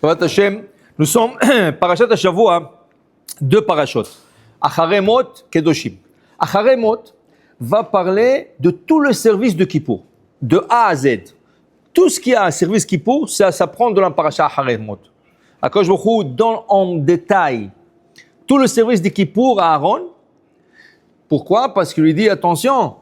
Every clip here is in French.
Baruch Hashem, nous sommes Parashat Hashavua, deux parashot. Acharei Mot, Kedoshim. Acharei Mot va parler de tout le service de Kippour, de A à Z. Tout ce qui a un service Kippour, ça prend de la parasha Acharei Mot. Akadosh Baruch Hu donne en détail tout le service de Kippour à Aaron. Pourquoi? Parce qu'il lui dit, attention,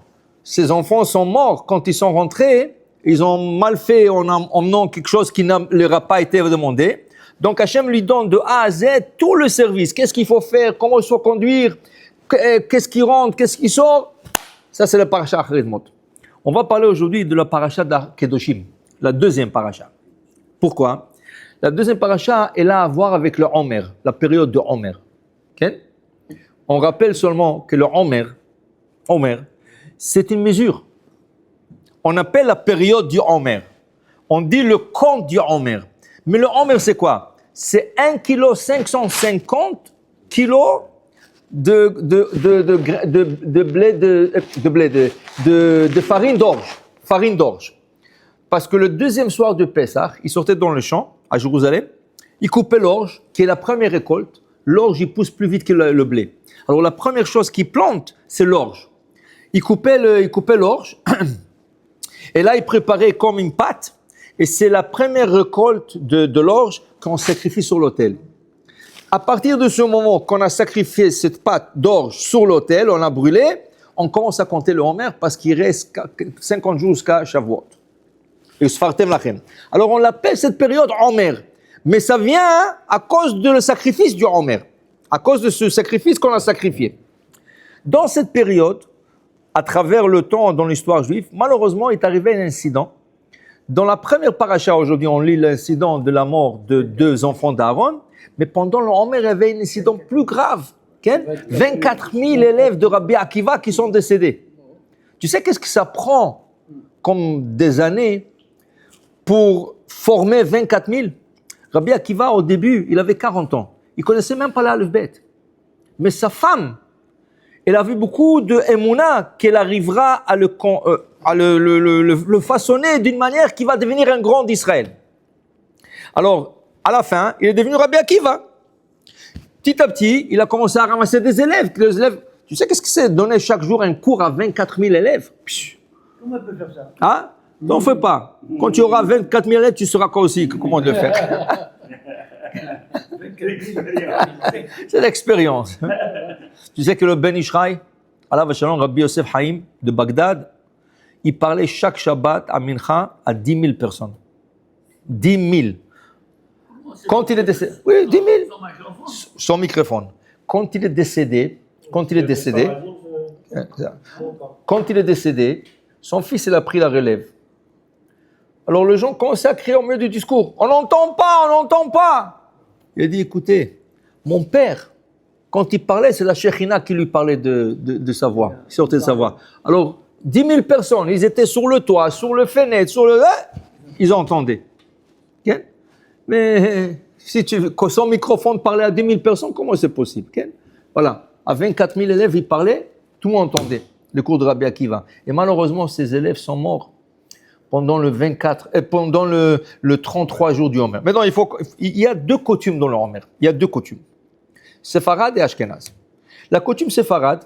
ces enfants sont morts quand ils sont rentrés. Ils ont mal fait en emmenant quelque chose qui ne leur a pas été demandé. Donc Hachem lui donne de A à Z tout le service. Qu'est-ce qu'il faut faire, comment il faut conduire, qu'est-ce qui rentre, qu'est-ce qui sort. Ça, c'est la paracha Acharei Mot. On va parler aujourd'hui de la paracha d'Kedoshim, la deuxième paracha. Pourquoi? La deuxième paracha, elle a à voir avec le Omer, la période de Omer. Okay? On rappelle seulement que le Omer, c'est une mesure. On appelle la période du Omer. On dit le compte du Omer. Mais le Omer, c'est quoi? C'est 1,550 kg de farine d'orge. Parce que le deuxième soir de Pessah, ils sortaient dans le champ, à Jérusalem, ils coupaient l'orge, qui est la première récolte. L'orge, il pousse plus vite que le blé. Alors la première chose qu'ils plantent, c'est l'orge. Ils coupaient l'orge, et là, ils préparaient comme une pâte, et c'est la première récolte de l'orge qu'on sacrifie sur l'autel. À partir de ce moment qu'on a sacrifié cette pâte d'orge sur l'autel, on l'a brûlé, on commence à compter le Homer parce qu'il reste 50 jours jusqu'à Shavuot. Et Sfartem Lachem. Alors on l'appelle cette période Homer, mais ça vient à cause de le sacrifice du Homer, à cause de ce sacrifice qu'on a sacrifié. Dans cette période, à travers le temps dans l'histoire juive, malheureusement, il est arrivé un incident. Dans la première paracha, aujourd'hui, on lit l'incident de la mort de deux enfants d'Aaron, mais pendant le Homer, il y avait un incident plus grave. 24 000 élèves de Rabbi Akiva qui sont décédés. Tu sais qu'est-ce que ça prend comme des années pour former 24 000? Rabbi Akiva, au début, il avait 40 ans. Il ne connaissait même pas l'Aleph-Bet. Mais sa femme, elle a vu beaucoup de émouna qu'elle arrivera à le façonner d'une manière qui va devenir un grand d'Israël. Alors, à la fin, il est devenu Rabbi Akiva. Petit à petit, il a commencé à ramasser des élèves. Les élèves, tu sais qu'est-ce que c'est donner chaque jour un cours à 24 000 élèves? Comment on peut faire ça? Hein? N'en fais pas. Quand tu auras 24 000 élèves, tu sauras quoi aussi, comment le faire. C'est l'expérience. Tu sais que le Ben Ishraï, Allah Shalom, Rabbi Yosef Haïm de Bagdad, il parlait chaque Shabbat à Mincha à 10 000 personnes. 10 000. Quand il est décédé, oui, 10 000. Son microphone. Quand il est décédé, son fils, il a pris la relève. Alors les gens commençaient à crier au milieu du discours. On n'entend pas. Il a dit, écoutez, mon père, quand il parlait, c'est la Shekhinah qui lui parlait de sa voix, qui sortait de sa voix. Alors, 10 000 personnes, ils étaient sur le toit, sur le fenêtre, ils entendaient. Okay? Mais si son microphone parlait à 10 000 personnes, comment c'est possible? Okay? Voilà, à 24 000 élèves, il parlait, tout le monde entendait le cours de Rabbi Akiva. Et malheureusement, ces élèves sont morts pendant le 33 jours du Homer. Maintenant, il y a deux coutumes dans le Homer. Il y a deux coutumes. Séfarade et Ashkenaz. La coutume séfarade,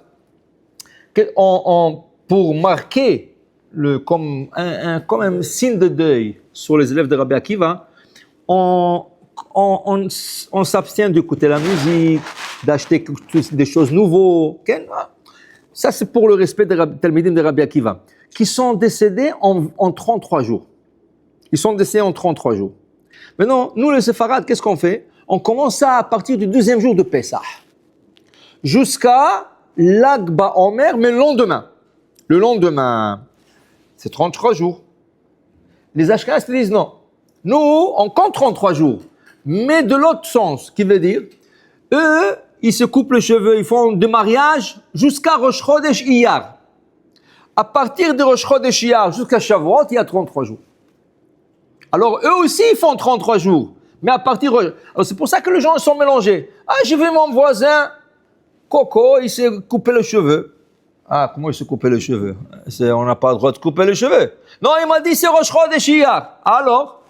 pour marquer comme un signe de deuil sur les élèves de Rabbi Akiva, on s'abstient d'écouter la musique, d'acheter des choses nouvelles. Ça, c'est pour le respect des Talmidim de Rabbi Akiva, qui sont décédés en 33 jours. Ils sont décédés en 33 jours. Maintenant, nous, les séfarades, qu'est-ce qu'on fait? On commence ça à partir du deuxième jour de Pessah, jusqu'à l'Agba Omer, mais le lendemain, c'est 33 jours. Les Ashkenazes disent non. Nous, on compte 33 jours, mais de l'autre sens, qui veut dire, eux, ils se coupent les cheveux, ils font de mariage jusqu'à Rosh Chodesh Iyar. À partir de Rosh Chodesh Iyar jusqu'à Shavuot, il y a 33 jours. Alors, eux aussi, ils font 33 jours. Mais à partir... Alors, c'est pour ça que les gens sont mélangés. Ah, j'ai vu mon voisin, Coco, il s'est coupé les cheveux. Ah, comment il s'est coupé les cheveux? On n'a pas le droit de couper les cheveux. Non, il m'a dit c'est Rosh Chodesh Iyar. Alors,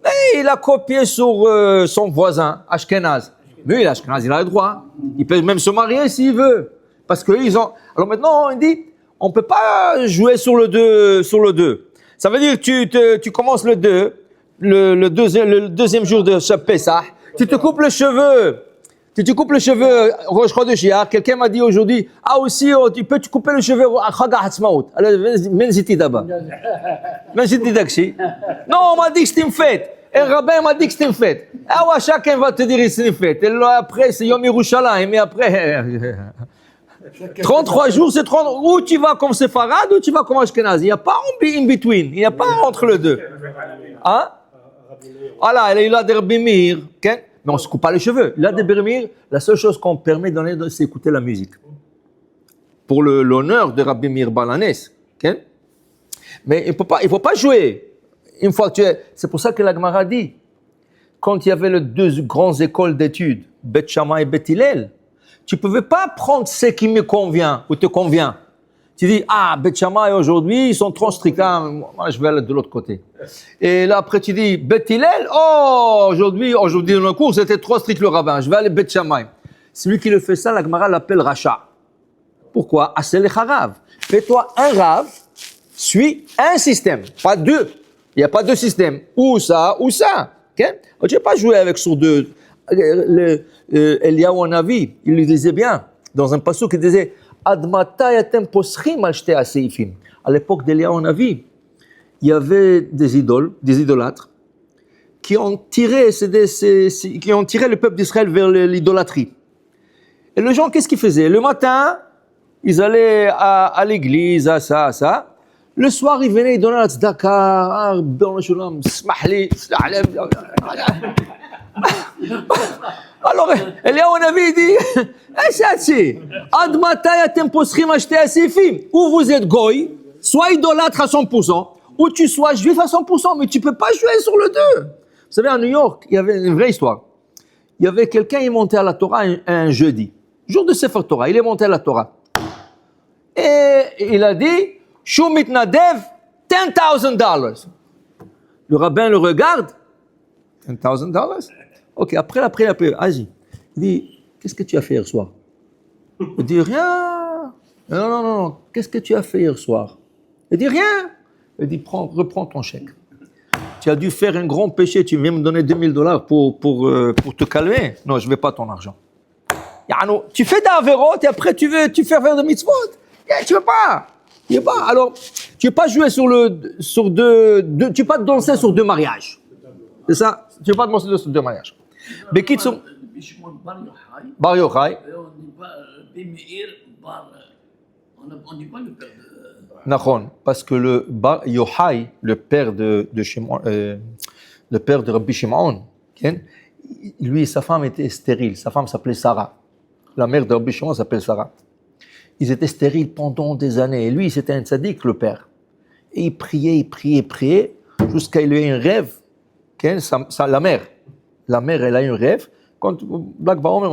Et il a copié sur son voisin, Ashkenaz. Mais l'Ashkenaz, il a le droit. Il peut même se marier s'il veut. Parce qu'ils ont... Alors maintenant, on dit, on ne peut pas jouer sur le 2. Ça veut dire que tu commences le 2, le deuxième jour de ce Pessah, tu te coupes les cheveux. Tu te coupes les cheveux, Rosh Chodesh, quelqu'un m'a dit aujourd'hui, aussi, tu peux te couper les cheveux à Chag HaTzmaout. Alors, Menziti d'abord. Menziti d'Akshi. Non, on m'a dit que c'était une fête. Et le rabbin m'a dit que c'était une fête. Ah ouais, chacun va te dire que c'est une fête. Et là, après, c'est Yom Yerushalayim. Mais après, 33 jours, c'est 30. Ou tu vas comme Sepharad, ou tu vas comme Ashkenaz. Il n'y a pas in between. Il n'y a pas entre les deux. Hein? Voilà, il a des Rabbi Meir. Mais on ne se coupe pas les cheveux. Il a des Rabbi Meir. La seule chose qu'on permet de donner, c'est écouter la musique. Pour l'honneur de Rabbi Meir Balanès. Mais il ne faut pas jouer. Une fois que c'est pour ça que la Gemara dit, quand il y avait les deux grandes écoles d'études, Bet Shammai et Bet Hillel, tu ne pouvais pas prendre ce qui me convient ou te convient. Tu dis, Bet Shammai aujourd'hui, ils sont trop stricts, moi je vais aller de l'autre côté. Et là après tu dis, Bet Hillel, aujourd'hui dans le cours, c'était trop strict le rabbin, je vais aller Bet Shammai. Celui qui le fait ça, la Gemara l'appelle Racha. Pourquoi? Asel Harav. Fais-toi un Rav, suis un système, pas deux. Il n'y a pas de système, ou ça, ou ça. Okay? Tu ne vas pas jouer avec sur deux. Eliyahu Hanavi, il le disait bien, dans un passouk, il disait Ad matay atem poschim al shtei haseifim. À l'époque d'Eliyahu Hanavi, il y avait des idolâtres, qui ont tiré le peuple d'Israël vers l'idolâtrie. Et les gens, qu'est-ce qu'ils faisaient? Le matin, ils allaient à l'église, à ça. Le soir, ils venaient, ils donnaient la tzedaka, smahli, alors, Eliyahu Hanavi dit, Ad matay atem poschim al shtei haseifim. Ou vous êtes goy, soit idolâtre à 100%, ou tu sois juif à 100%, mais tu ne peux pas jouer sur le 2. Vous savez, à New York, il y avait une vraie histoire. Il y avait quelqu'un, il montait à la Torah un jeudi, jour de Sefer Torah, il est monté à la Torah. Et il a dit, Shu mitnadev, $10,000. Le rabbin le regarde, $10,000? Ok, après la prière, vas-y. Il dit, qu'est-ce que tu as fait hier soir? Il dit, rien. Non, qu'est-ce que tu as fait hier soir? Il dit, rien. Il dit, reprends ton chèque. Tu as dû faire un grand péché, tu viens me donner $2,000 pour te calmer. Non, je ne veux pas ton argent. Tu fais d'Averot et après tu fais faire de mitzvot. Tu ne veux pas. Alors, tu ne veux pas jouer tu ne veux pas danser sur 2 mariages. C'est ça? Tu ne veux pas danser sur 2 mariages. Mais qui sont Bar Yochai. On dit pas le père de... Nachon, parce que le Bar Yochai, le père de Rabbi Shimon, lui et sa femme étaient stériles. Sa femme s'appelait Sarah. La mère de Rabbi Shimon s'appelle Sarah. Ils étaient stériles pendant des années. Et lui, c'était un tzaddik, le père. Et il priait, jusqu'à il a eu un rêve. La mère, elle a eu un rêve. Quand Black Baomer,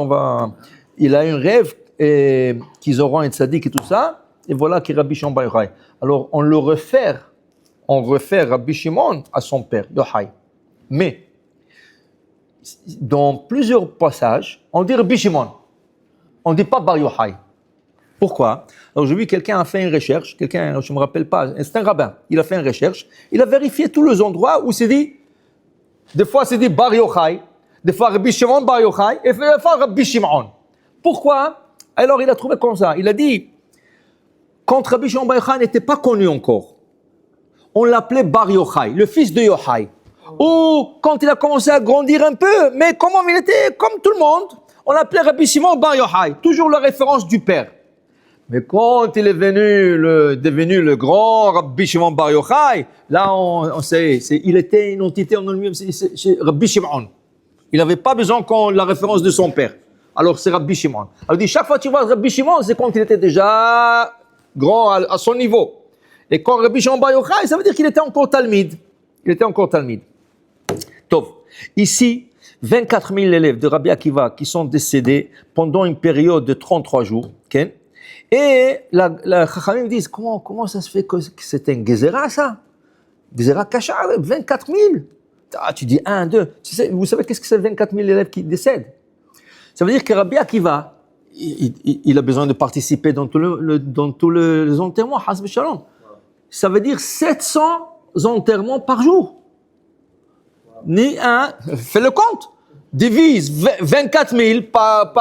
il a eu un rêve qu'ils auront un tzaddik et tout ça. Et voilà qui est Rabbi Shimon Bar Yochai. Alors, on refère Rabbi Shimon à son père, Yochai. Mais, dans plusieurs passages, on dit Rabbi Shimon. On ne dit pas Bar Yochai. Pourquoi? Alors, j'ai vu quelqu'un a fait une recherche, je ne me rappelle pas, c'est un rabbin, il a fait une recherche, il a vérifié tous les endroits où c'est dit, des fois c'est dit Bar Yochai, des fois Rabbi Shimon Bar Yochai, et des fois Rabbi Shimon. Pourquoi? Alors, il a trouvé comme ça, il a dit, quand Rabbi Shimon Bar Yochai n'était pas connu encore, on l'appelait Bar Yochai, le fils de Yochai. Ou quand il a commencé à grandir un peu, mais comment il était comme tout le monde, on l'appelait Rabbi Shimon Bar Yochai, toujours la référence du père. Mais quand il est devenu le grand Rabbi Shimon Bar Yochai, là on sait, il était une entité en lui-même, c'est Rabbi Shimon. Il n'avait pas besoin qu'on la référence de son père. Alors c'est Rabbi Shimon. Alors il dit, chaque fois que tu vois Rabbi Shimon, c'est quand il était déjà grand à son niveau. Et quand Rabbi Shimon Bar Yochai, ça veut dire qu'il était encore Talmid. Tov. Ici, 24 000 élèves de Rabbi Akiva qui sont décédés pendant une période de 33 jours. Okay? Et la Chachamim disent, comment ça se fait que c'est un Gezerah ça? Gezerah Kachar, 24 000. Ah, tu dis 1, 2. Vous savez qu'est-ce que c'est 24 000 élèves qui décèdent? Ça veut dire que Rabbi Akiva, il a besoin de participer dans tous les enterrements, Hasbe Shalom. Ça veut dire 700 enterrements par jour. Ni un, fais le compte. Divise 24 000 par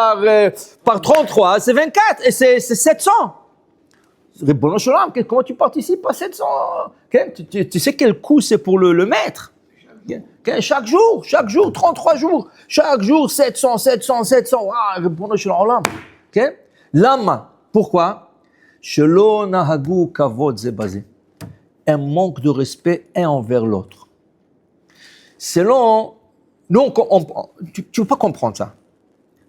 33, c'est 24 et c'est 700. Ribono Shalom, comment tu participes à 700? Tu sais quel coût c'est pour le maître? Chaque jour, 33 jours, chaque jour 700. Ribono Shalom. Lama, pourquoi? Shelo nahagu kavod ze basé. Un manque de respect un envers l'autre. Selon, donc, tu ne peux pas comprendre ça.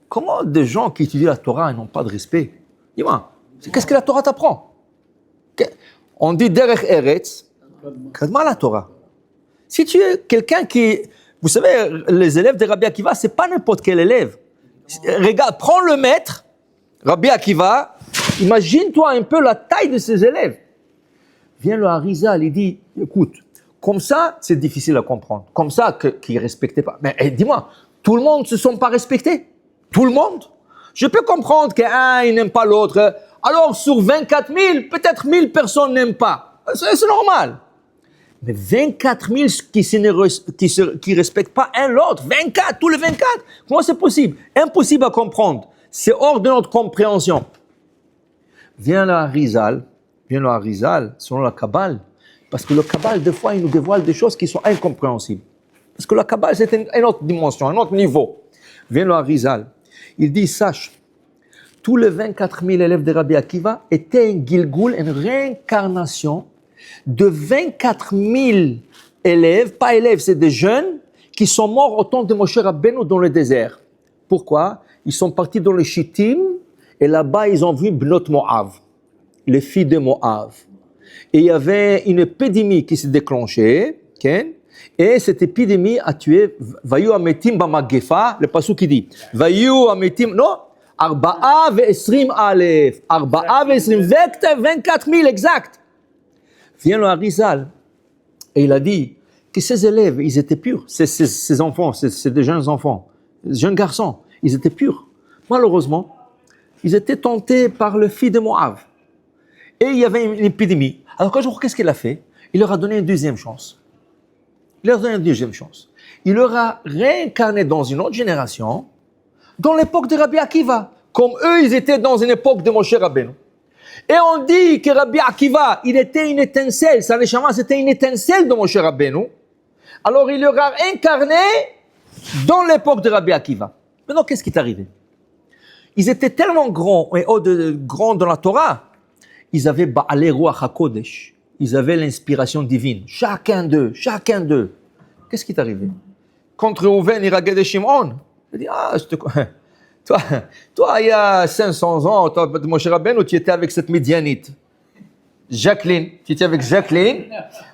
Comment des gens qui étudient la Torah n'ont pas de respect? Dis-moi, qu'est-ce que la Torah t'apprend? On dit derech eretz, kadma la Torah. Si tu es quelqu'un qui, vous savez, les élèves de Rabbi Akiva, c'est pas n'importe quel élève. Regarde, prends le maître, Rabbi Akiva, imagine-toi un peu la taille de ses élèves. Vient le Harizal, il dit, écoute, comme ça, c'est difficile à comprendre. Comme ça, qu'ils ne respectaient pas. Mais dis-moi, tout le monde ne se sont pas respectés? Tout le monde? Je peux comprendre qu'un, il n'aime pas l'autre. Alors, sur 24 000, peut-être 1000 personnes n'aiment pas. C'est normal. Mais 24 000 qui ne respectent pas un l'autre. 24, tous les 24. Comment c'est possible? Impossible à comprendre. C'est hors de notre compréhension. Vient le Harizal, selon la Kabbale, parce que le Kabbale, des fois, il nous dévoile des choses qui sont incompréhensibles. Parce que la Kabbale, c'est une autre dimension, un autre niveau. Vient le Harizal, il dit, sache, tous les 24 000 élèves de Rabbi Akiva étaient un Gilgul, une réincarnation de 24 000 élèves, pas élèves, c'est des jeunes, qui sont morts au temps de Moshe Rabbeinu dans le désert. Pourquoi? Ils sont partis dans le Shittim, et là-bas, ils ont vu Bnot Moav, les filles de Moav. Et il y avait une épidémie qui s'est déclenchée, okay? Et cette épidémie a tué, Vayu Ametim Bamagefa, le passou qui dit, Vayu Ametim, non, Arba'a ve'esrim alef, Arba'a ve'esrim, 24 000 exact. Vient le Harizal, et il a dit que ces élèves, ils étaient purs, ces enfants, c'est des jeunes enfants, des jeunes garçons, ils étaient purs. Malheureusement, ils étaient tentés par le fils de Moab. Et il y avait une épidémie. Alors qu'est-ce qu'il a fait? Il leur a donné une deuxième chance. Il leur a réincarné dans une autre génération, dans l'époque de Rabbi Akiva. Comme eux, ils étaient dans une époque de Moshe Rabbeinu. Et on dit que Rabbi Akiva, il était une étincelle, sa neshama, c'était une étincelle de Moshe Rabbeinu. Alors il leur a incarné dans l'époque de Rabbi Akiva. Maintenant, qu'est-ce qui est arrivé? Ils étaient tellement grands, et grands dans la Torah, ils avaient Ba'alei Ruach HaKodesh, ils avaient l'inspiration divine, chacun d'eux. Qu'est-ce qui est arrivé? Contre Reuven et Raged et Shimon, il dit, toi, il y a 500 ans, Moshe Rabbeinu, tu étais avec cette Midianite. Jacqueline, tu étais avec Jacqueline.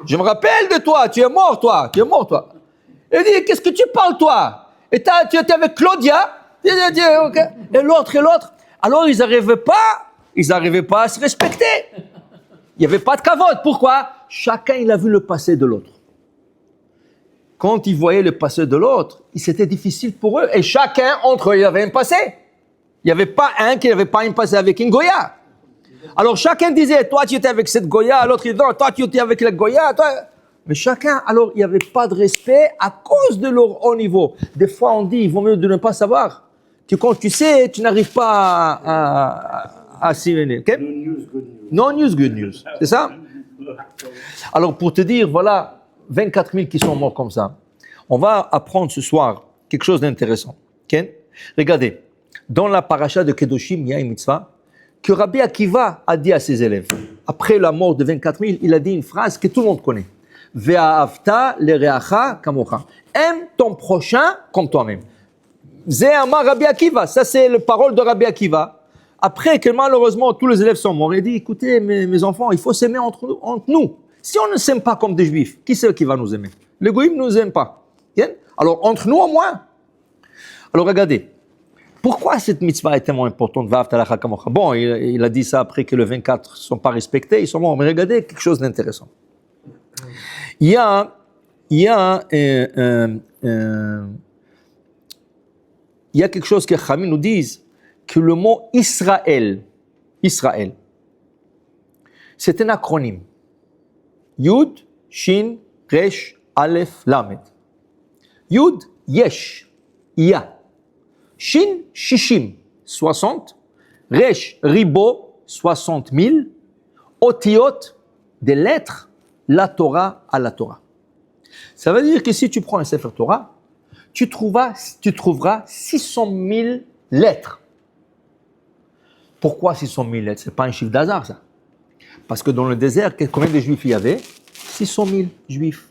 Je me rappelle de toi, tu es mort, toi. Il dit, qu'est-ce que tu parles, toi? Et tu étais avec Claudia. Et l'autre. Alors, ils n'arrivaient pas à se respecter. Il n'y avait pas de kavod. Pourquoi? Chacun, il a vu le passé de l'autre. Quand ils voyaient le passé de l'autre, c'était difficile pour eux. Et chacun, entre eux, il avait un passé. Il n'y avait pas un qui n'avait pas un passé avec une Goya. Alors, chacun disait, toi, tu étais avec cette Goya. L'autre, il dit, non, toi, tu étais avec la Goya. Mais chacun, alors, il n'y avait pas de respect à cause de leur haut niveau. Des fois, on dit, il vaut mieux de ne pas savoir. Que quand tu sais, tu n'arrives pas à s'y venir. Okay? No news, good news. C'est ça? Alors, pour te dire, voilà, 24 000 qui sont morts comme ça. On va apprendre ce soir quelque chose d'intéressant. Okay? Regardez, dans la paracha de Kedoshim, il y a une mitzvah que Rabbi Akiva a dit à ses élèves. Après la mort de 24 000, il a dit une phrase que tout le monde connaît. Ve'ahavta lereacha kamocha. Aime ton prochain comme toi-même. Zéama Rabbi Akiva, ça c'est la parole de Rabbi Akiva. Après que malheureusement tous les élèves sont morts, il dit, écoutez mes enfants, il faut s'aimer entre nous. Si on ne s'aime pas comme des juifs, qui c'est qui va nous aimer? Les goïms ne nous aiment pas. Alors entre nous au moins. Alors regardez, pourquoi cette mitzvah est tellement importante? Bon, il a dit ça après que les 24 ne sont pas respectés, ils sont morts. Mais regardez quelque chose d'intéressant. Il y a il y a il y a quelque chose que Chachamim nous disent, que le mot Israël, c'est un acronyme. Yud, Shin, Resh, Aleph, Lamed. Yud, Yesh, il y a. Shin, Shishim, 60. Resh, Ribo, 60 000. Otiot, des lettres, la Torah à la Torah. Ça veut dire que si tu prends un Sefer Torah, tu trouveras 600 000 lettres. Pourquoi 600 000 lettres? Ce n'est pas un chiffre d'hasard, ça. Parce que dans le désert, combien de juifs il y avait? 600 000 juifs.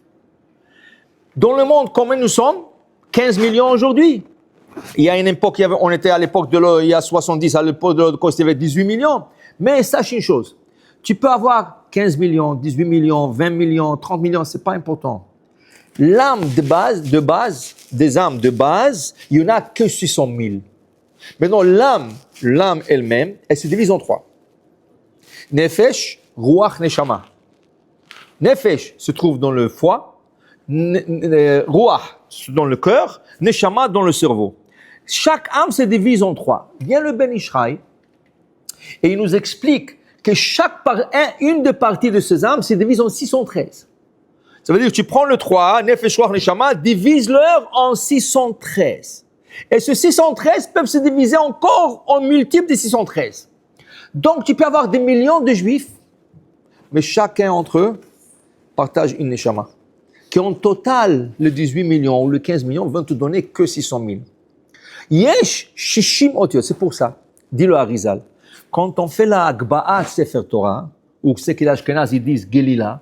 Dans le monde, combien nous sommes? 15 millions aujourd'hui. Il y a une époque, on était à l'époque il y a 70, à l'époque de l'autre côté, il y avait 18 millions. Mais sache une chose, tu peux avoir 15 millions, 18 millions, 20 millions, 30 millions, ce n'est pas important. L'âme de base, des âmes de base, il n'y en a que 600 000. Maintenant, l'âme elle-même, elle se divise en trois. Nefesh, Ruach, Neshama. Nefesh se trouve dans le foie, Ruach dans le cœur, Neshama dans le cerveau. Chaque âme se divise en trois. Vient le Ben Ishraï et il nous explique que une des parties de ces âmes se divise en 613. Ça veut dire que tu prends le 3, Nefesh, Ruach, Neshama, divise-leur en 613. Et ce 613 peuvent se diviser encore en multiples de 613. Donc tu peux avoir des millions de juifs, mais chacun d'entre eux partage une Neshama. Qui en total, le 18 millions ou le 15 millions vont te donner que 600 000. Yesh Shishim Otiot, c'est pour ça, dit le Harizal. Quand on fait la Agba'a Sefer Torah, ou ce que les Ashkenazes ils disent Gelila,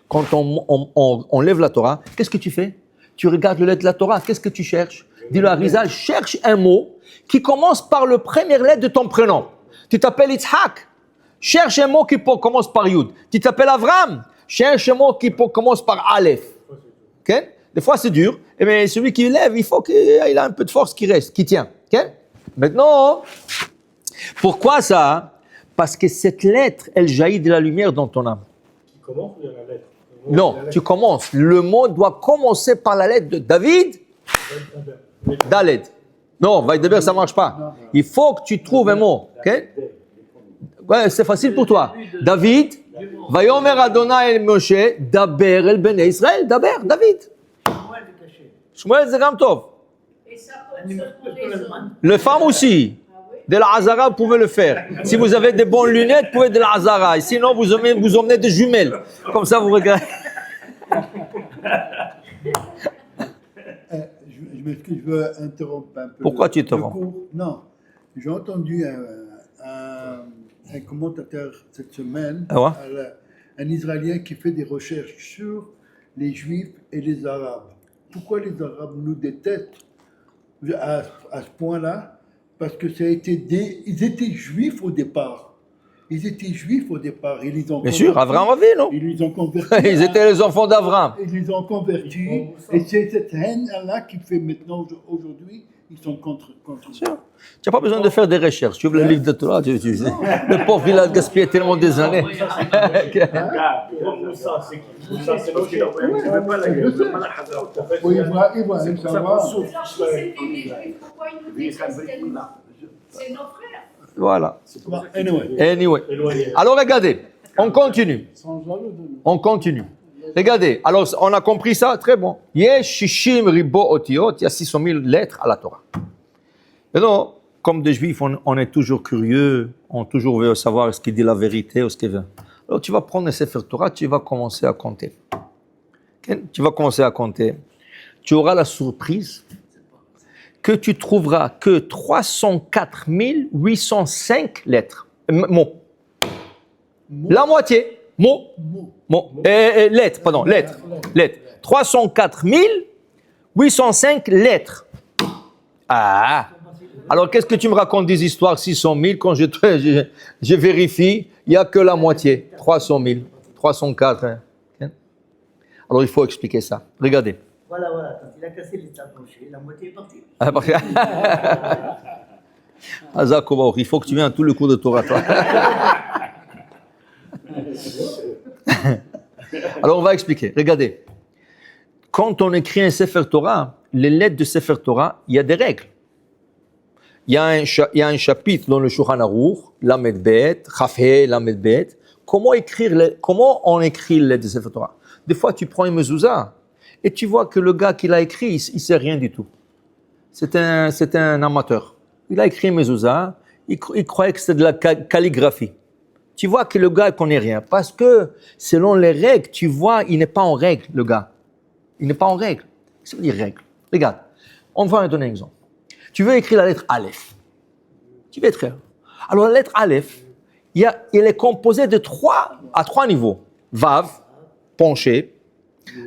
quand on lève la Torah, qu'est-ce que tu fais? Tu regardes le lettre de la Torah, qu'est-ce que tu cherches? Dit le Harizal, cherche un mot qui commence par le premier lettre de ton prénom. Tu t'appelles Yitzhak, cherche un mot qui commence par Yud. Tu t'appelles Avram, cherche un mot qui commence par Aleph. Okay? Des fois c'est dur, mais celui qui lève, il faut qu'il ait un peu de force qui reste, qui tient. Okay? Maintenant, pourquoi ça? Parce que cette lettre, elle jaillit de la lumière dans ton âme. Qui commence ou il y a la lettre? Non, tu commences. Le mot doit commencer par la lettre de David, Daled. Non, Vaideber, ça ne marche pas. Il faut que tu trouves un mot. Okay? Ouais, c'est facile pour toi. David, Vayomer Adonai el Moshe, Daber el Bnei Israël. Daber, David. Shmuel c'est Gam Tov. Les femmes aussi. De la Hazara, vous pouvez le faire. Si vous avez des bonnes lunettes, vous pouvez de la Hazara. Sinon, vous emmenez des jumelles. Comme ça, vous regardez. Je m'excuse, je veux interrompre un peu. Pourquoi tu interromps? Non, j'ai entendu un commentateur cette semaine, un Israélien qui fait des recherches sur les Juifs et les Arabes. Pourquoi les Arabes nous détestent à ce point-là? Parce que ils étaient Juifs au départ. Ils étaient Juifs au départ. Ils les ont Bien sûr, Avram avait, non? Ils les ont convertis. Ils étaient les enfants d'Avram. Ils les ont convertis. Et c'est cette haine-là qui fait maintenant, aujourd'hui, ils sont contre. Tu n'as pas besoin de faire des recherches. Tu ouvres le livre de Torah, le pauvre, il a gaspillé tellement des années. Moussa, c'est qui? Moussa, c'est parce qu'il a envoyé. Tu ne veux pas la gueule, tu ne veux pas la Hazara. Oui, Ibrahim, ça va. C'est nos frères. Voilà. Anyway. Alors regardez, on continue. Regardez, alors on a compris ça, très bon. Yesh Shishim Ribo Otiot, il y a 600 000 lettres à la Torah. Et donc, comme des Juifs, on est toujours curieux, on toujours veut savoir ce qu'il dit la vérité ou ce qu'il veut. Alors tu vas prendre le Sefer Torah, tu vas commencer à compter. Okay? Tu vas commencer à compter. Tu auras la surprise que tu trouveras que 304 805 lettres, mots. La moitié, mots. Lettres, pardon, lettres. 304 805 lettres. Ah! Alors qu'est-ce que tu me racontes des histoires 600 000 quand je vérifie, il n'y a que la moitié, 300 000, 304. Hein. Alors il faut expliquer ça. Regardez. Voilà, quand il a cassé les planchers, la moitié est partie. Il faut que tu viennes à tout le cours de Torah, toi. Alors on va expliquer. Regardez. quand on écrit un Sefer Torah, les lettres de Sefer Torah, il y a des règles. Il y a un chapitre dans le Shulchan Aruch, Lamed Bet, Chafhe, Lamed Bet. Comment on écrit les lettres de Sefer Torah? Des fois, tu prends une mezouza et tu vois que le gars qui l'a écrit, il ne sait rien du tout. C'est un amateur. Il a écrit une mezouza, il croyait que c'était de la calligraphie. Tu vois que le gars ne connaît rien. Parce que, selon les règles, tu vois, il n'est pas en règle, le gars. Il n'est pas en règle. Qu'est-ce que ça veut dire règle? Regarde, on va te donner un exemple. Tu veux écrire la lettre Aleph. Tu veux écrire. Alors, la lettre Aleph, elle est composée de trois niveaux. Vav, penché.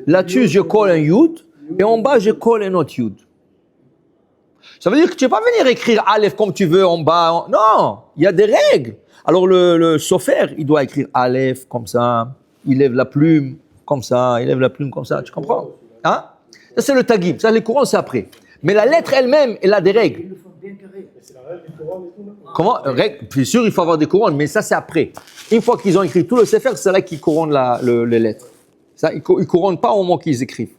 Là-dessus, je colle un Yud. Et en bas, je colle un autre Yud. Ça veut dire que tu ne vas pas venir écrire Aleph comme tu veux en bas. Non, il y a des règles. Alors, le sofer, il doit écrire Aleph comme ça. Il lève la plume comme ça. Il lève la plume comme ça. Tu comprends? Hein? Ça, c'est le tagim. Ça, les courants, c'est après. Mais la lettre elle-même, elle a des règles. C'est la règle des couronnes et tout, là. Comment? Bien sûr, il faut avoir des couronnes, mais ça, c'est après. Une fois qu'ils ont écrit tout le sefer, c'est là qu'ils couronnent les lettres. Ça, ils ne couronnent pas au moment qu'ils écrivent.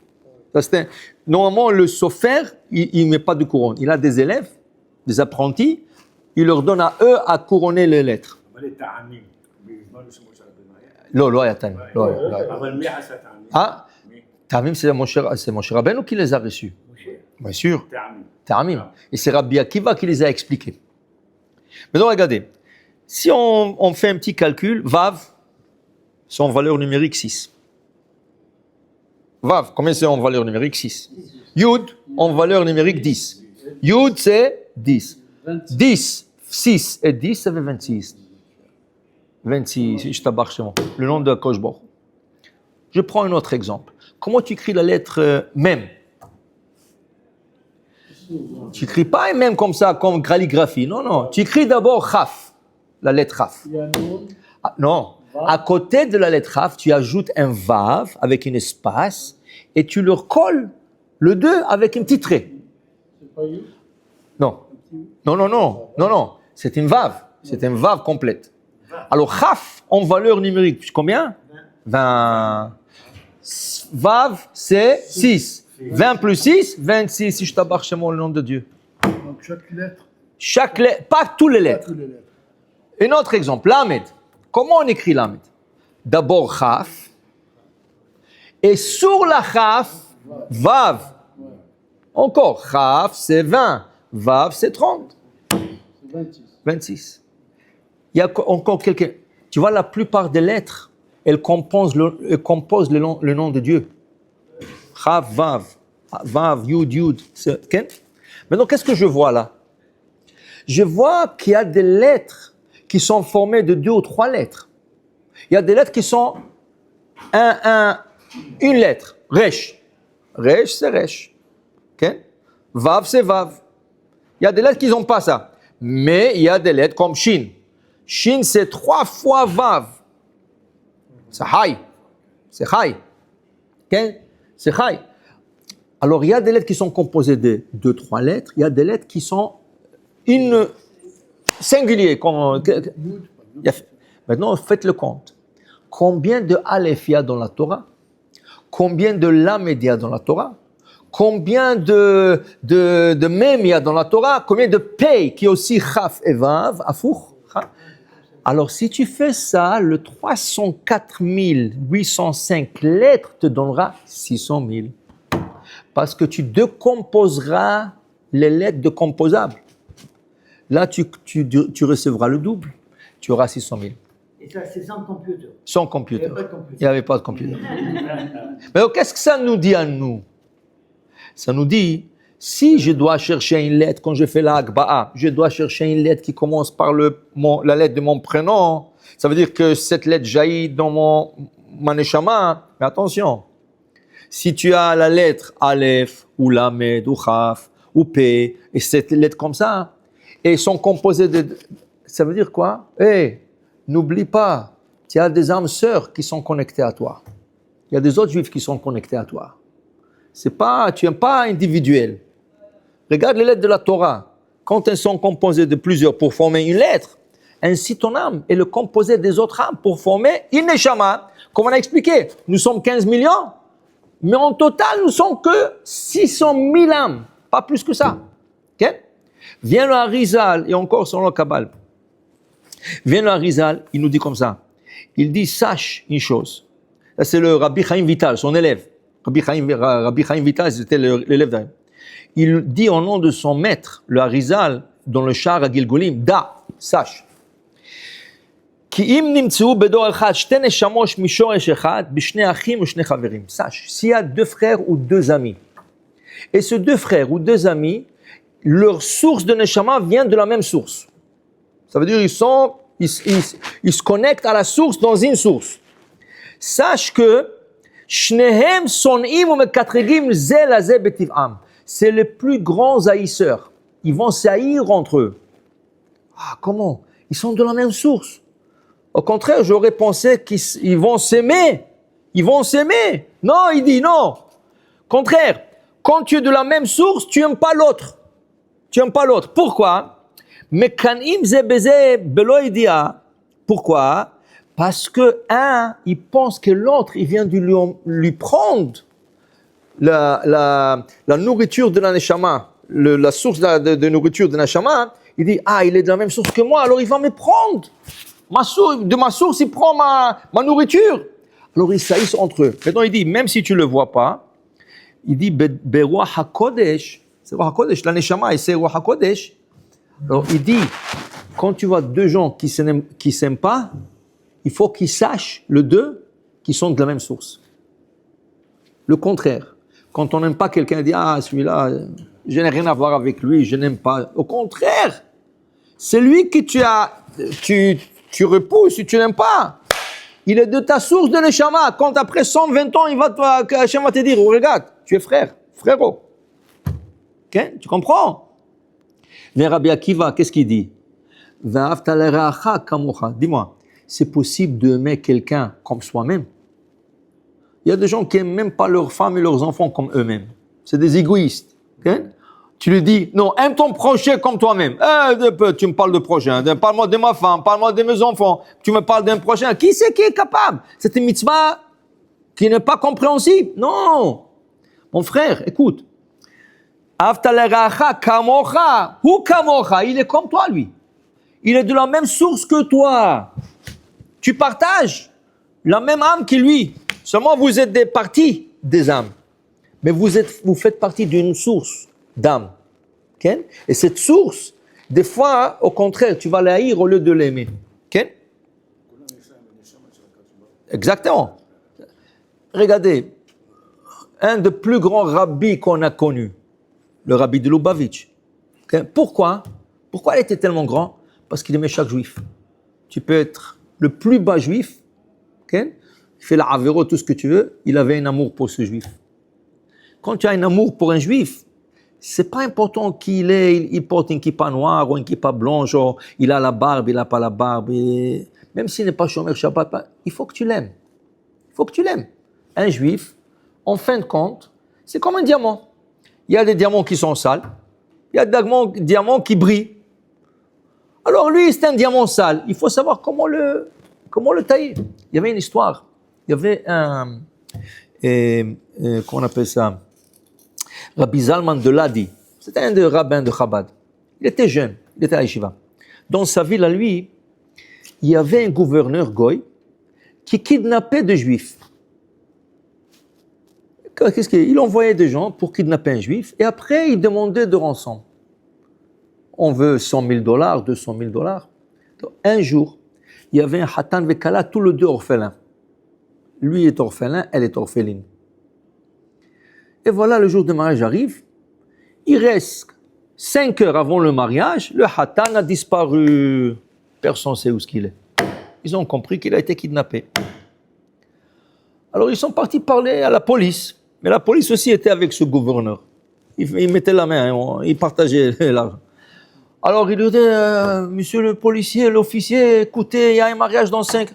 Ça, normalement, le sofer, il ne met pas de couronne. Il a des élèves, des apprentis, il leur donne à eux à couronner les lettres. Non, Ah, Ta'amim, c'est Moshe Rabbeinu qui les a reçus. Bien sûr. Ta'amim. Et c'est Rabbi Akiva qui les a expliqués. Maintenant, regardez. Si on fait un petit calcul, Vav, c'est en valeur numérique 6. Vav, combien c'est en valeur numérique 6? Yud, en valeur numérique 10. Yud, c'est 10. 10, 6 et 10, ça fait 26. 26, je t'abarque chez moi. Le nom de Koshbor. Je prends un autre exemple. Comment tu écris la lettre Mem? Tu écris pas même comme ça, comme calligraphie. Non. Tu écris d'abord Chaf, la lettre Chaf. Non. À côté de la lettre Chaf, tu ajoutes un Vav avec un espace et tu leur colles le 2 avec un petit trait. Non. C'est une Vav. C'est un Vav complète. Alors Chaf en valeur numérique, combien? 20. Vav, c'est 6. 20 plus 6, 26, si je t'abarque chez moi le nom de Dieu. Donc chaque lettre, pas toutes les lettres. Un autre exemple, Lamed. Comment on écrit Lamed? D'abord Chaf, et sur la Chaf, Vav. Encore, Chaf, c'est 20, Vav, c'est 30. 26. Il y a encore quelqu'un. Tu vois, la plupart des lettres, elles composent le nom de Dieu. Chav, Vav, Vav, Yud. Maintenant, qu'est-ce que je vois là? Je vois qu'il y a des lettres qui sont formées de 2 ou 3 lettres. Il y a des lettres qui sont une lettre. Resh. Resh, c'est Resh. Okay? Vav, c'est Vav. Il y a des lettres qui n'ont pas ça. Mais il y a des lettres comme Shin. Shin, c'est 3 fois Vav. C'est Hay. C'est Hay. Okay? C'est Chai. Alors, il y a des lettres qui sont composées de 2, 3 lettres. Il y a des lettres qui sont singulières. Maintenant, faites le compte. Combien de Aleph il y a dans la Torah? Combien de Lamed il y a dans la Torah? Combien de Mem il y a dans la Torah? Combien de Pei qui est aussi Chaf et Vav, Afour? Alors, si tu fais ça, le 304 805 lettres te donnera 600 000. Parce que tu décomposeras les lettres décomposables. Là, tu recevras le double. Tu auras 600 000. Et ça, c'est sans computer. Sans computer. Il n'y avait pas de computer. Mais alors, qu'est-ce que ça nous dit à nous? Ça nous dit, si je dois chercher une lettre, quand je fais la Akba'a, je dois chercher une lettre qui commence par la lettre de mon prénom, ça veut dire que cette lettre jaillit dans mon neshama. Mais attention, si tu as la lettre Aleph, ou Lamed, ou Chaf, ou P, et cette lettre comme ça, et sont composées de... Ça veut dire quoi? N'oublie pas, tu as des âmes sœurs qui sont connectées à toi. Il y a des autres juifs qui sont connectés à toi. Tu n'es pas individuel. Regarde les lettres de la Torah. Quand elles sont composées de plusieurs pour former une lettre, ainsi ton âme est le composé des autres âmes pour former une neshama. Comme on a expliqué, nous sommes 15 millions. Mais en total, nous sommes que 600 000 âmes, pas plus que ça. Okay? Vient le Harizal, et encore selon le Kabbal. Vient le Harizal, il nous dit comme ça. Il dit, sache une chose. Ça, c'est le Rabbi Chaim Vital, son élève. Rabbi Chaim Vital, c'était l'élève d'Aïm. Il dit au nom de son maître, le Harizal, dans le char à Gilgulim, da, sache. Sache, s'il y a deux frères ou deux amis, et ces deux frères ou deux amis, leur source de Neshama vient de la même source. Ça veut dire ils se connectent à la source dans une source. Sache que c'est les plus grands haïsseurs. Ils vont s'haïr entre eux. Ah, comment? Ils sont de la même source. Au contraire, j'aurais pensé qu'ils vont s'aimer. Ils vont s'aimer. Non, il dit non. Contraire, quand tu es de la même source, tu n'aimes pas l'autre. Tu n'aimes pas l'autre. Pourquoi? Pourquoi? Parce que il pense que l'autre, il vient de lui prendre la nourriture de la neshama, la source de nourriture de la neshama. Il dit, il est de la même source que moi, alors il va me prendre. De ma source, il prend ma nourriture. Alors ils saillissent entre eux. Maintenant, il dit, même si tu ne le vois pas, il dit, Beruach HaKodesh, c'est Ruach HaKodesh, la neshama, et c'est Ruach HaKodesh. Alors il dit, quand tu vois deux gens qui s'aiment pas, il faut qu'ils sachent, les deux, qu'ils sont de la même source. Le contraire. Quand on n'aime pas quelqu'un, il dit, celui-là, je n'ai rien à voir avec lui, je n'aime pas. Au contraire, c'est lui que tu repousses, tu n'aimes pas. Il est de ta source de neshama. Quand après 120 ans, Hachem va te dire, regarde, tu es frérot. Okay? Tu comprends? Mais Rabbi Akiva, qu'est-ce qu'il dit? Dis-moi, c'est possible d'aimer quelqu'un comme soi-même? Il y a des gens qui n'aiment même pas leurs femmes et leurs enfants comme eux-mêmes. C'est des égoïstes. Okay? Tu lui dis, non, aime ton prochain comme toi-même. Tu me parles de prochain, parle-moi de ma femme, parle-moi de mes enfants. Tu me parles d'un prochain. Qui c'est qui est capable? C'est une mitzvah qui n'est pas compréhensible. Non. Mon frère, écoute. Il est comme toi, lui. Il est de la même source que toi. Tu partages la même âme que lui. Seulement, vous êtes des parties des âmes. Mais vous faites partie d'une source d'âme. Okay? Et cette source, des fois, au contraire, tu vas la haïr au lieu de l'aimer. Okay? Exactement. Regardez, un des plus grands rabbis qu'on a connu, le rabbi de Lubavitch. Okay? Pourquoi il était tellement grand? Parce qu'il aimait chaque juif. Tu peux être le plus bas juif, okay? Il fait la avéro, tout ce que tu veux, il avait un amour pour ce juif. Quand tu as un amour pour un juif, c'est pas important il porte une kippa noire ou une kippa blanche, ou il a la barbe, il n'a pas la barbe. Même s'il n'est pas shomer Shabbat, il faut que tu l'aimes. Il faut que tu l'aimes. Un juif, en fin de compte, c'est comme un diamant. Il y a des diamants qui sont sales, il y a des diamants qui brillent. Alors lui, c'est un diamant sale. Il faut savoir comment le tailler. Il y avait une histoire. Il y avait comment on appelle ça? Rabbi Zalman de Ladi. C'était un des rabbins de Chabad. Il était jeune, il était à Yeshiva. Dans sa ville à lui, il y avait un gouverneur goy qui kidnappait des juifs. Il envoyait des gens pour kidnapper un juif et après il demandait de rançon. On veut $100 000, $200 000. Donc, un jour, il y avait un Hatan Vekala, tous les deux orphelins. Lui est orphelin, elle est orpheline. Et voilà, le jour du mariage arrive. Il reste 5 heures avant le mariage, le Hatan a disparu. Personne ne sait où il est. Ils ont compris qu'il a été kidnappé. Alors ils sont partis parler à la police. Mais la police aussi était avec ce gouverneur. Il mettait la main, il partageait l'argent. Alors il lui dit, monsieur le policier, l'officier, écoutez, il y a un mariage dans 5.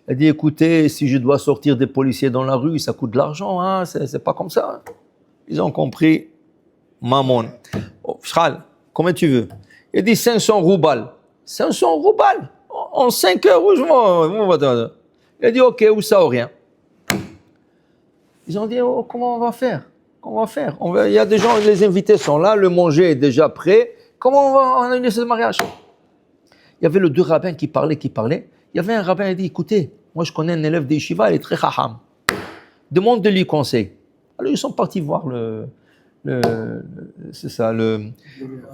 Il dit, écoutez, si je dois sortir des policiers dans la rue, ça coûte de l'argent, hein, c'est pas comme ça. Ils ont compris, mammon. Oh, Shral, combien tu veux? Il dit 500 roubals. 500 roubals? En 5 heures, où je m'en... Il a dit, ok, où ça ou rien. Ils ont dit, oh, comment on va faire? Comment on va faire? Il y a des gens, les invités sont là, le manger est déjà prêt. Comment on va organiser ce mariage? Il y avait les deux rabbins qui parlaient. Il y avait un rabbin qui a dit, écoutez, moi je connais un élève des yeshiva, il est très chacham. Demande de lui conseil. Alors ils sont partis voir le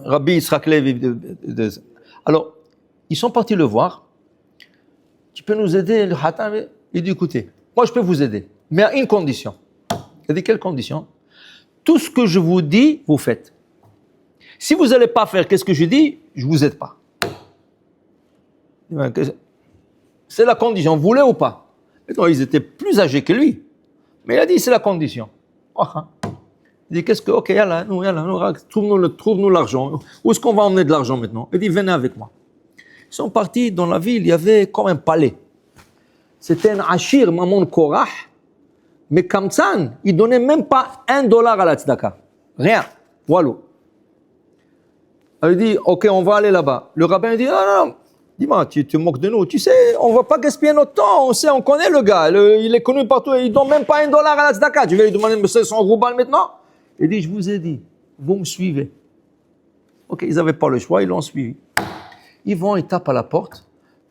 Rabbi Yitzhak Levi. Alors, ils sont partis le voir. Tu peux nous aider, le Hatam? Il dit, écoutez, moi je peux vous aider, mais à une condition. Il a dit, quelle condition? Tout ce que je vous dis, vous faites. Si vous n'allez pas faire qu'est-ce que je dis, je ne vous aide pas. C'est la condition, vous voulez ou pas? Non, ils étaient plus âgés que lui. Mais il a dit, c'est la condition. Il dit, qu'est-ce que, ok, yalla, trouve-nous l'argent. Où est-ce qu'on va emmener de l'argent maintenant? Il dit, venez avec moi. Ils sont partis dans la ville, il y avait comme un palais. C'était un Ashir, Maman Korah, mais Kamsan, il donnait même pas $1 à la tzedaka. Rien. Voilà. Il dit, ok, on va aller là-bas. Le rabbin dit, non, dis-moi, tu te moques de nous. Tu sais, on va pas gaspiller notre temps. On connaît le gars. Il est connu partout. Il donne même pas $1 à la tzedaka. Tu vas lui demander 500 roubles maintenant? Il dit, je vous ai dit, vous me suivez. Ok, ils n'avaient pas le choix, ils l'ont suivi. Ils vont, ils tapent à la porte.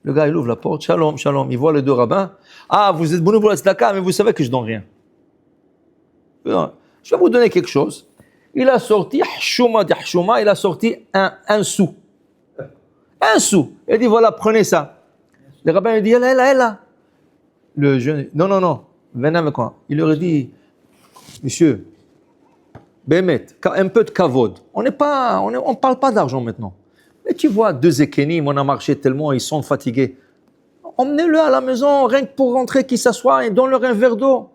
Le gars, il ouvre la porte. Shalom, shalom. Il voit les deux rabbins. Ah, vous êtes venus pour la tzedaka, mais vous savez que je donne rien. Je vais vous donner quelque chose. Il a sorti, il a sorti un sou. Un sou. Il dit, voilà, prenez ça. Le rabbin, il dit, elle là. Le jeune, non, venez avec moi. Il leur a dit, monsieur, Bémet, un peu de kavod. On parle pas d'argent maintenant. Mais tu vois, deux ékénim, on a marché tellement, ils sont fatigués. Emmenez-le à la maison, rien que pour rentrer, qu'ils s'assoient et donne-leur un verre d'eau.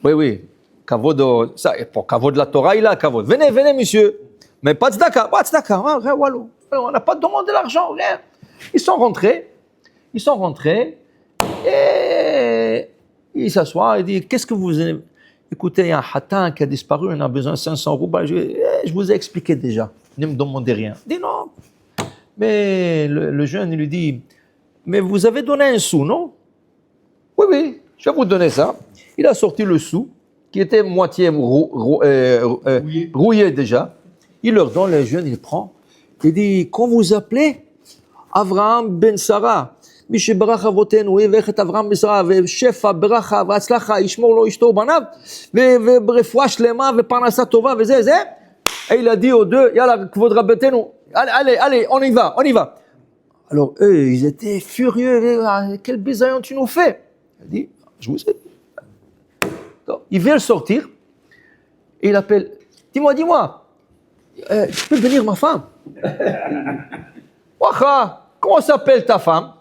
Oui. Kavod, ça, pour kavod la Torah, il a kavod. Venez, monsieur. Mais pas de tzedaka, on n'a pas demandé l'argent, rien. Ils sont rentrés et ils s'assoient et disent, qu'est-ce que vous aimez? Écoutez, il y a un hatan qui a disparu, on a besoin de 500 roubles. Je vous ai expliqué déjà, ne me demandez rien. Il dit non. Mais le jeune, il lui dit, mais vous avez donné un sou, non? Oui, je vais vous donner ça. Il a sorti le sou, qui était moitié rouillé déjà. Il leur donne, le jeune, il prend. Il dit, quand vous appelez Avraham ben Sarah, מי ברח אבותינו, יברך את אברהם בשרה, ושפע, ברכה, והצלחה, ישמור לו אשתו ובניו, ורפואה שלמה, ופרנסה טובה, וזה. Et il a dit aux deux, yalla, kvod rabbetenu, allez, on y va. Alors eux, ils étaient furieux, quel bisaillon tu nous fais? Il a dit, je vous ai dit. Il vient sortir, et il appelle, dis-moi, tu peux venir ma femme? Wacha, comment s'appelle ta femme?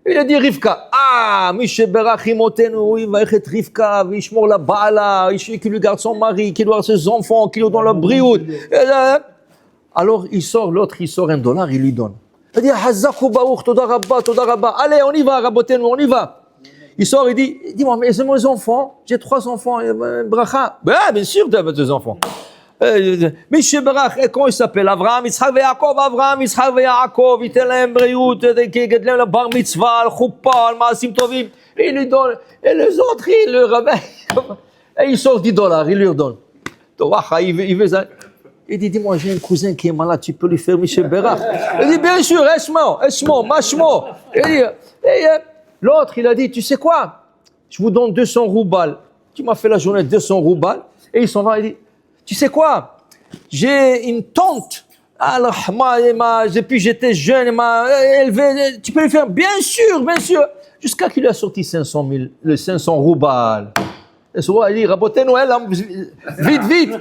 Il a dit Rivka. Ah, Mishe Berachimotenu, il va être Rivka, Vishmor la Baala, qui lui garde son mari, qui lui garde ses enfants, qui lui donne la brioute. Alors l'autre il sort $1, il lui donne. Il dit Hazaku Baouk, Toda Rabba. Allez, on y va, Rabotenu, on y va. Il sort, il dit, dis-moi, mais c'est mes enfants, j'ai 3 enfants, Bracha. Ben, bien sûr, tu as 2 enfants. Mishe Berach, comment il s'appelle? Avraham, Yitzhak et Yaakov, ייתן להם בריאות, יגדל להם לבר מצווה, על חופה, על מעשים טובים. Il lui donne, et les autres, le rabbin, et il sort $10, il lui redonne. Il veut ça. Il dit, dis-moi, j'ai un cousin qui est malade, tu peux lui faire Mishe Berach? Il dit, bien sûr, Esmo, Mashmo. L'autre, il a dit, tu sais quoi? Je vous donne 200 roubles. Tu m'as fait la journée 200 roubles. Et il s'en va, il dit, tu sais quoi? J'ai une tante. Alors, depuis que j'étais jeune, elle m'a élevé. Tu peux lui faire? Bien sûr. Jusqu'à qu'il a sorti 500 roubles. Et souvent, il dit, rabotez Noël, vite.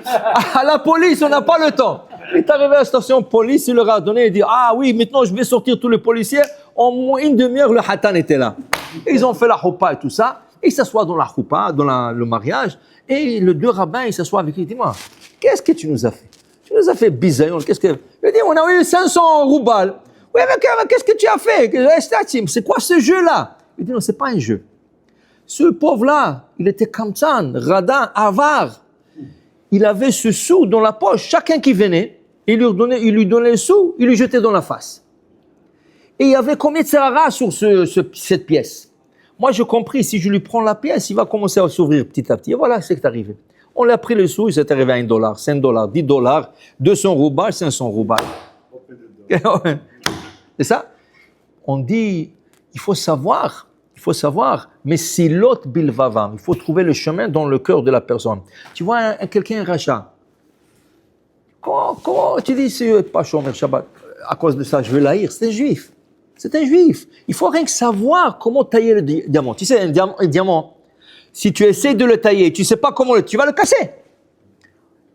À la police, on n'a pas le temps. Il est arrivé à la station de police, il leur a donné, il dit, ah oui, maintenant je vais sortir tous les policiers. En moins une demi-heure, le hatan était là. Et ils ont fait la choupa et tout ça. Ils s'assoient dans la choupa, dans le mariage. Et les 2 rabbins, ils s'assoient avec lui. Dis-moi, qu'est-ce que tu nous as fait? Tu nous as fait bisaillon. Qu'est-ce que... Il dit, on a eu 500 roubles. Oui, mais qu'est-ce que tu as fait? C'est quoi ce jeu-là? Il dit, non, c'est pas un jeu. Ce pauvre-là, il était kamtsan, radin, avare. Il avait ce sou dans la poche. Chacun qui venait, il lui donnait le sou, il lui jetait dans la face. Et il y avait combien de sarara sur cette pièce? moi j'ai compris, si je lui prends la pièce, il va commencer à s'ouvrir petit à petit. Et voilà, c'est arrivé. On lui a pris le sou, il s'est arrivé à $1, $5, $10, 200 roubles, 500 roubles. C'est ça? On dit, il faut savoir, mais c'est l'autre bilvavam. Il faut trouver le chemin dans le cœur de la personne. Tu vois, quelqu'un rachat. Comment tu dis, c'est pas Shomer Shabbat? À cause de ça, je veux l'haïr. C'est un juif. C'est un juif. Il faut rien que savoir comment tailler le diamant. Tu sais, un diamant, si tu essaies de le tailler, tu sais pas comment tu vas le casser.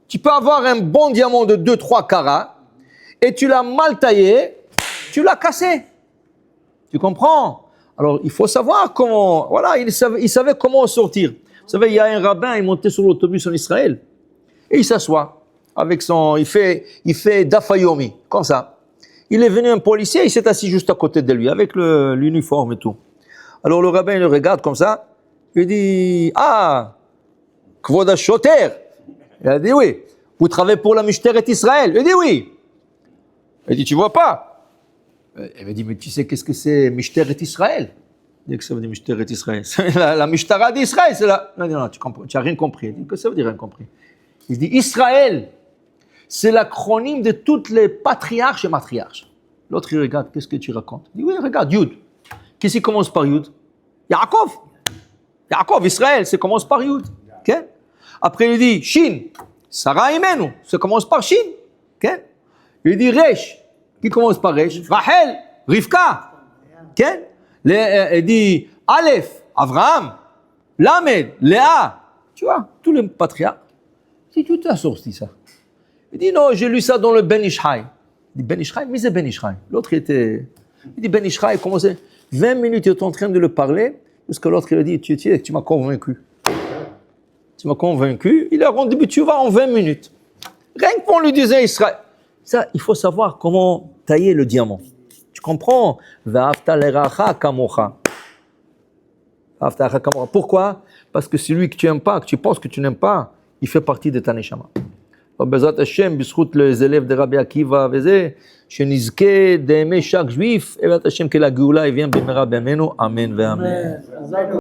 Tu peux avoir un bon diamant de 2-3 carats et tu l'as mal taillé, tu l'as cassé. Tu comprends? Alors, il faut savoir comment, voilà, il savait comment sortir. Vous savez, il y a un rabbin, il montait sur l'autobus en Israël et il s'assoit avec il fait dafayomi, comme ça. Il est venu un policier, il s'est assis juste à côté de lui, avec l'uniforme et tout. Alors le rabbin, il le regarde comme ça, il dit, ah, Kvod HaShoter. Il a dit oui. Vous travaillez pour la Mishteret Israël? Il dit oui. Il dit, tu vois pas? Il m'a dit, mais tu sais qu'est-ce que c'est Mishteret Israël? Il dit que ça veut dire Mishteret Israël. La Mishtara d'Israël, c'est là. Non, tu n'as rien compris. Il dit, que ça veut dire rien compris? Il dit, Israël, c'est l'acronyme de toutes les patriarches et matriarches. L'autre, il regarde, qu'est-ce que tu racontes? Il dit, oui, regarde, Yud. Qu'est-ce qui commence par Yud? Yaakov. Yaakov, Israël, ça commence par Yud. Okay? Après, il dit, Shin, Sarah Imenu, ça commence par Shin. Okay? Il dit, Resh, qui commence par Resh? Rachel, Rivka. Okay? Il dit, Aleph, Avraham, Lamed, Léa. Tu vois, tous les patriarches. Si tu t'as sorti ça. Il dit, non, j'ai lu ça dans le Ben Ishai. Il dit, Ben Ishai, mais c'est Ben Ishai. L'autre, il dit, Ben Ishai, commençait 20 minutes, il était en train de le parler, parce que l'autre, il a dit, tu m'as convaincu. Tu m'as convaincu, il a rendu, tu vas en 20 minutes. Rien que pour lui disait Israël. Ça, il faut savoir comment tailler le diamant. Tu comprends? Pourquoi? Parce que celui que tu n'aimes pas, que tu penses que tu n'aimes pas, il fait partie de ta neshama. Bezrat Hashem, b'zchut les élèves de Rabbi Akiva, שנזכה d'aimer chaque juif, et Bezrat Hashem que la Géoula vienne במהרה בימינו, amen ואמן.